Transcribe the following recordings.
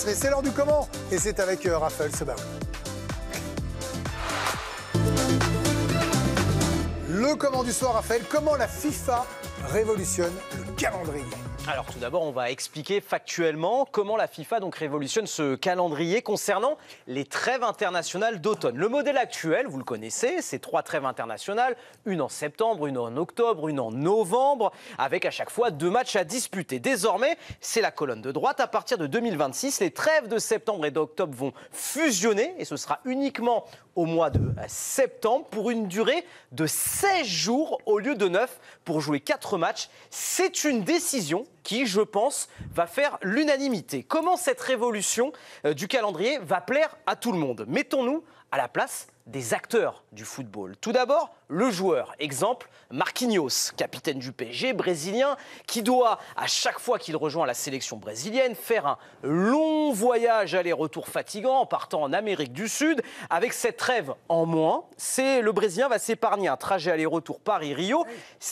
Mais c'est l'heure du comment, et c'est avec Raphaël Sebaoui. Le comment du soir, Raphaël, comment la FIFA révolutionne le calendrier. Alors tout d'abord, on va expliquer factuellement comment la FIFA donc révolutionne ce calendrier concernant les trêves internationales d'automne. Le modèle actuel, vous le connaissez, c'est 3 trêves internationales, une en septembre, une en octobre, une en novembre, avec à chaque fois 2 matchs à disputer. Désormais, c'est la colonne de droite. À partir de 2026, les trêves de septembre et d'octobre vont fusionner et ce sera uniquement au mois de septembre pour une durée de 16 jours au lieu de 9 pour jouer 4 matchs. C'est une décision qui, je pense, va faire l'unanimité. Comment cette révolution du calendrier va plaire à tout le monde? Mettons-nous à la place des acteurs du football. Tout d'abord, le joueur. Exemple, Marquinhos, capitaine du PSG, brésilien, qui doit, à chaque fois qu'il rejoint la sélection brésilienne, faire un long voyage aller-retour fatigant en partant en Amérique du Sud. Avec cette trêve en moins, le Brésilien va s'épargner un trajet aller-retour Paris-Rio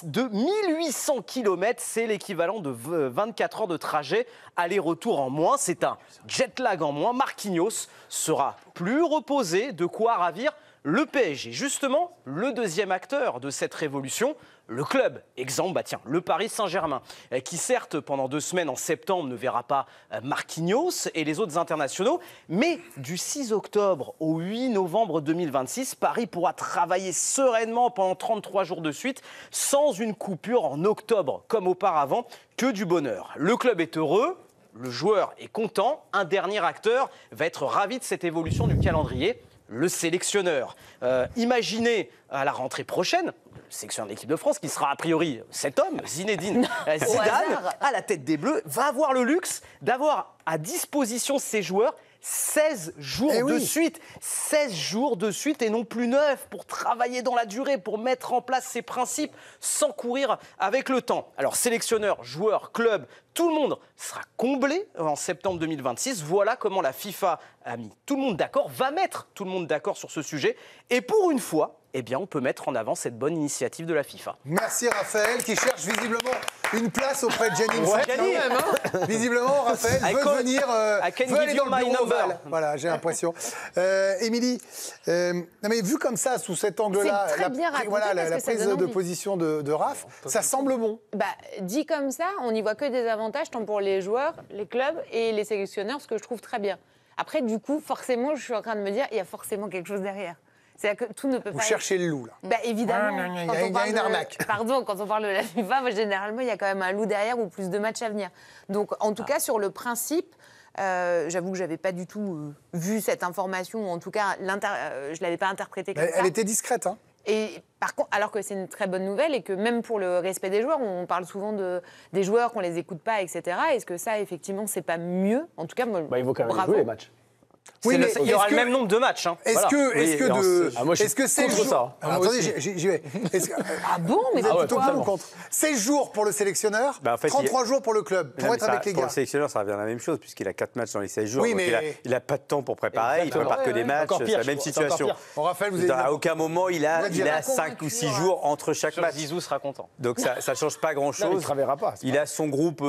de 1800 km. C'est l'équivalent de 24 heures de trajet aller-retour en moins. C'est un jet lag en moins. Marquinhos sera plus reposé, de quoi ravir le PSG. Justement, le deuxième acteur de cette révolution, le club. Exemple, le Paris Saint-Germain, qui certes, pendant 2 semaines en septembre, ne verra pas Marquinhos et les autres internationaux, mais du 6 octobre au 8 novembre 2026, Paris pourra travailler sereinement pendant 33 jours de suite, sans une coupure en octobre, comme auparavant, que du bonheur. Le club est heureux. Le joueur est content. Un dernier acteur va être ravi de cette évolution du calendrier, le sélectionneur. Imaginez à la rentrée prochaine, le sélectionneur de l'équipe de France, qui sera a priori cet homme, Zinedine Zidane, à la tête des Bleus, va avoir le luxe d'avoir à disposition ses joueurs 16 jours de suite. 16 jours de suite et non plus 9 pour travailler dans la durée, pour mettre en place ses principes sans courir avec le temps. Alors sélectionneur, joueur, club, tout le monde sera comblé en septembre 2026. Voilà comment la FIFA a mis tout le monde d'accord, va mettre tout le monde d'accord sur ce sujet. Et pour une fois, on peut mettre en avant cette bonne initiative de la FIFA. Merci Raphaël, qui cherche visiblement une place auprès de Gianni Infantino. Visiblement, Raphaël veut venir, veut aller dans le bureau ovale. Voilà, j'ai l'impression. Émilie, mais vu comme ça, sous cet angle-là, la prise de position de Raph, ça semble bon. Dit comme ça, on n'y voit que des avantages, tant pour les joueurs, les clubs et les sélectionneurs, ce que je trouve très bien. Après, du coup, forcément, je suis en train de me dire, il y a forcément quelque chose derrière. C'est-à-dire que tout ne peut pas. Vous cherchez le loup, là. Évidemment. Il y a une arnaque. Pardon, quand on parle de la FIFA, généralement, il y a quand même un loup derrière ou plus de matchs à venir. Donc, en tout cas, sur le principe, j'avoue que je n'avais pas du tout vu cette information, ou en tout cas, je ne l'avais pas interprétée comme ça. Elle était discrète, hein. Et par contre, alors que c'est une très bonne nouvelle et que même pour le respect des joueurs, on parle souvent des joueurs qu'on les écoute pas, etc. Est-ce que ça, effectivement, c'est pas mieux? En tout cas, moi, il faut quand même jouer les matchs. Oui, mais il y aura le même nombre de matchs. Est-ce que c'est contre ça? Attendez, j'y vais. Ah bon? Mais c'est plutôt pour ou contre? 16 jours pour le sélectionneur, 33 jours pour le club, pour être avec les gars. Pour le sélectionneur, ça revient à la même chose, puisqu'il a 4 matchs dans les 16 jours. Oui, donc mais... il n'a pas de temps pour préparer, il ne prépare que des matchs, c'est la même situation. Bon, Raphaël, vous à aucun moment, il a 5 ou 6 jours entre chaque match. Zizou sera content. Donc ça ne change pas grand-chose. Il ne travaillera pas. Il a son groupe,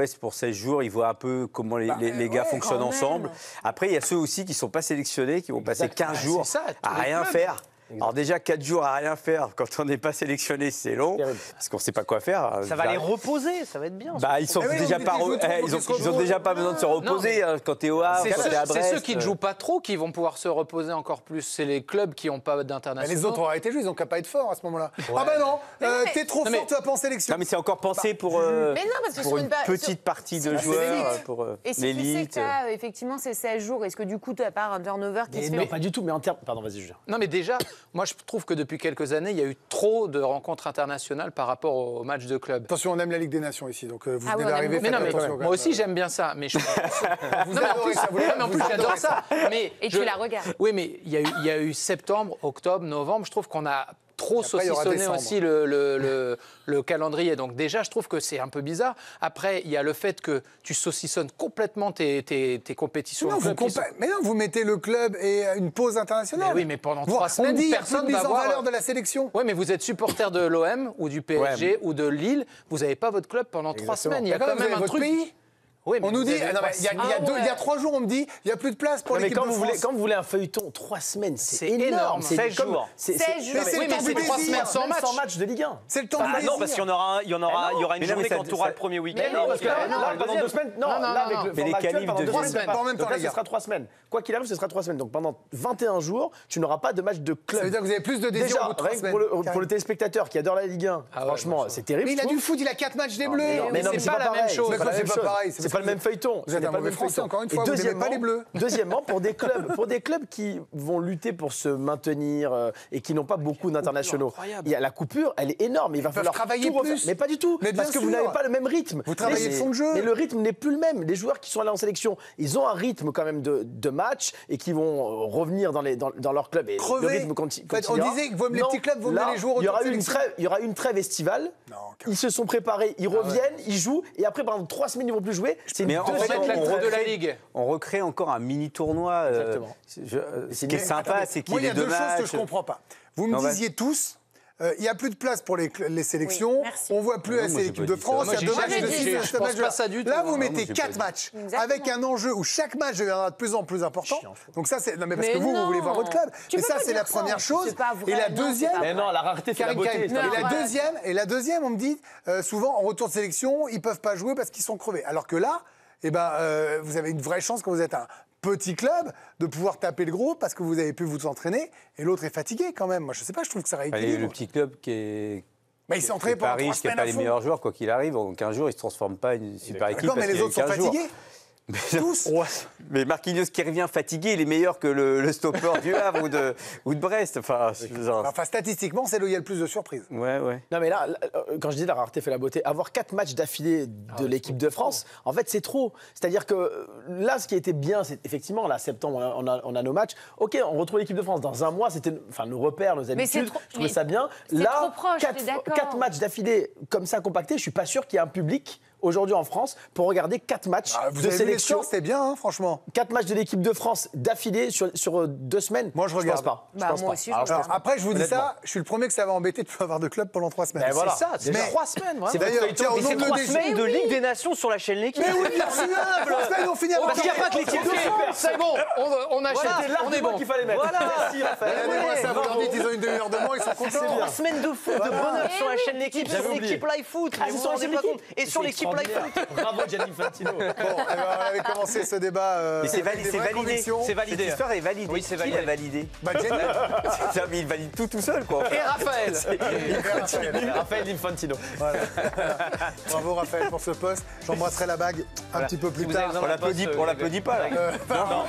c'est pour 16 jours, il voit un peu comment les gars fonctionnent ensemble. Après, il y a ceux aussi qui ne sont pas sélectionnés, qui vont passer 15 jours à rien faire. Alors déjà, 4 jours à rien faire, quand on n'est pas sélectionné, c'est long, parce qu'on ne sait pas quoi faire. Ça va les reposer, ça va être bien. Ils sont déjà pas, ils ont déjà pas besoin de se reposer quand t'es au Havre, quand t'es à Brest. C'est ceux qui ne jouent pas trop qui vont pouvoir se reposer encore plus. C'est les clubs qui n'ont pas d'internationaux. Les autres auraient été joués, ils n'ont qu'à pas être forts à ce moment-là. Ah non, t'es trop fort, tu vas pas en sélection. Non, mais c'est encore pensé pour une petite partie de joueurs, pour l'élite. Et si tu sais que t'as effectivement ces 16 jours, est-ce que du coup tu n'as pas un turnover qui se fait? Non, pas du tout, mais en termes... Pardon, vas-y, Julien. Non, mais déjà, moi je trouve que depuis quelques années, il y a eu trop de rencontres internationales par rapport aux matchs de club. Attention, on aime la Ligue des Nations ici, donc vous venez d'arriver. Moi aussi j'aime bien ça, mais en plus j'adore ça. Et tu la regardes. Oui, mais il y a eu septembre, octobre, novembre. Je trouve qu'on a trop saucissonné aussi le calendrier. Donc déjà, je trouve que c'est un peu bizarre. Après, il y a le fait que tu saucissonnes complètement tes compétitions. Mais non, vous mettez le club et une pause internationale. Mais oui, mais pendant 3 semaines, personne ne va voir... valeur de la sélection. Oui, mais vous êtes supporter de l'OM ou du PSG ou de Lille. Vous n'avez pas votre club pendant 3 semaines. Il y a quand même un truc... Oui, on nous dit, il y a 3 jours, on me dit, il n'y a plus de place pour l'équipe de France. Quand vous voulez un feuilleton, 3 semaines, c'est énorme. 16 jours. 16 jours. Oui, mais c'est 3 semaines sans match de Ligue 1. C'est le temps du plaisir. Non, parce qu'il y aura une journée quand tu auras le premier week-end. Non, parce que pendant 2 semaines, non, là, avec le format actuel, pendant 3 semaines. En même temps, ce sera 3 semaines. Quoi qu'il arrive, ce sera 3 semaines. Donc pendant 21 jours, tu n'auras pas de match de club. Ça veut dire que vous avez plus de désir au bout de 3 semaines. Pour le téléspectateur qui adore la Ligue 1, franchement, c'est terrible. Mais il a du foot, il a 4 matchs des Bleus. Mais non, c'est pas la même chose. C'est pas pareil. C'est pas le même feuilleton. Vous êtes un mauvais Français, encore une fois, vous n'aimez pas les Bleus. Deuxièmement, pour des clubs qui vont lutter pour se maintenir et qui n'ont pas beaucoup d'internationaux, il y a la coupure, elle est énorme. Il va falloir travailler plus. Mais pas du tout, parce que vous n'avez pas le même rythme. Vous travaillez de fond de jeu. Mais le rythme n'est plus le même. Les joueurs qui sont allés en sélection, ils ont un rythme quand même de match et qui vont revenir dans leur club. Et le rythme continuera. On disait que les petits clubs vont mener les joueurs au tour de sélection. Il y aura une trêve estivale. Ils se sont préparés, ils reviennent, ils jouent, et après pendant 3 semaines ils vont plus jouer. C'est une de la Ligue. On recrée encore un mini tournoi. Ce qui est sympa, c'est qu'il y a 2 matchs. Il y a 2 choses que je ne comprends pas. Vous me disiez tous. Il n'y a plus de place pour les sélections. On ne voit plus l'équipe de France. Il y a 2 matchs de 6. Là, vous mettez 4 matchs avec un enjeu où chaque match deviendra de plus en plus important. Donc ça, c'est non mais parce que vous voulez voir votre club. Mais ça, c'est la première chose. Et la deuxième. Mais non, la rareté fait la beauté. Et la deuxième, on me dit souvent en retour de sélection, ils peuvent pas jouer parce qu'ils sont crevés. Alors que là, vous avez une vraie chance quand vous êtes un petit club de pouvoir taper le gros parce que vous avez pu vous entraîner et l'autre est fatigué quand même. Moi, je sais pas, je trouve que ça rééquilibre. Le petit club qui est. Il s'est entraîné pendant 3 semaines. Qui n'a pas les meilleurs joueurs, quoi qu'il arrive. En 15 jours, il ne se transforme pas en une super équipe. Non, mais les autres sont fatigués. Tous. Mais Marquinhos qui revient fatigué, il est meilleur que le stopper du Havre ou de Brest. Enfin, statistiquement, c'est là où il y a le plus de surprises. Ouais. Non, mais là, quand je dis la rareté fait la beauté, avoir 4 matchs d'affilée de l'équipe de France, en fait, c'est trop. C'est-à-dire que là, ce qui était bien, c'est effectivement, là, septembre, on a nos matchs. OK, on retrouve l'équipe de France. Dans un mois, c'était nos repères, nos habitudes. Je trouvais ça bien. Là, 4 matchs d'affilée comme ça compactés, je suis pas sûr qu'il y ait un public aujourd'hui en France pour regarder 4 matchs de sélection. C'est bien, franchement. 4 matchs de l'équipe de France d'affilée sur 2 semaines. Moi, je regarde. Pense pas. Aussi, après, je vous dis ça, je suis le premier que ça va embêter de ne pas avoir de club pendant 3 semaines. C'est ça, c'est 3 semaines. C'est d'ailleurs, c'est 3 semaines de Ligue des Nations sur la chaîne L'équipe. Mais oui, bien sûr, 3 semaines, on finit avant. Parce qu'il n'y a pas que l'équipe de France. C'est bon, on achète, on est bon. Qu'il fallait mettre. Voilà. Merci, Raphaël. Ça, vous leur dites, ils ont une demi-heure de moins, ils sont contents. 3 semaines de foot, de bonheur sur la chaîne L'équipe, sur l'équipe Live Foot. Et sur l'équipe Live Foot. Bravo Gianni Infantino. Bon, on avait commencé ce débat. Mais c'est validé. C'est validé. Cette histoire est validée. Oui, c'est validé. Qui l'a validé? Gianni. Il valide tout seul, quoi. Et Raphaël. Raphaël Infantino. Voilà. Bravo Raphaël pour ce poste. J'embrasserai la bague un petit peu plus tard. On l'applaudit pas, là. Non.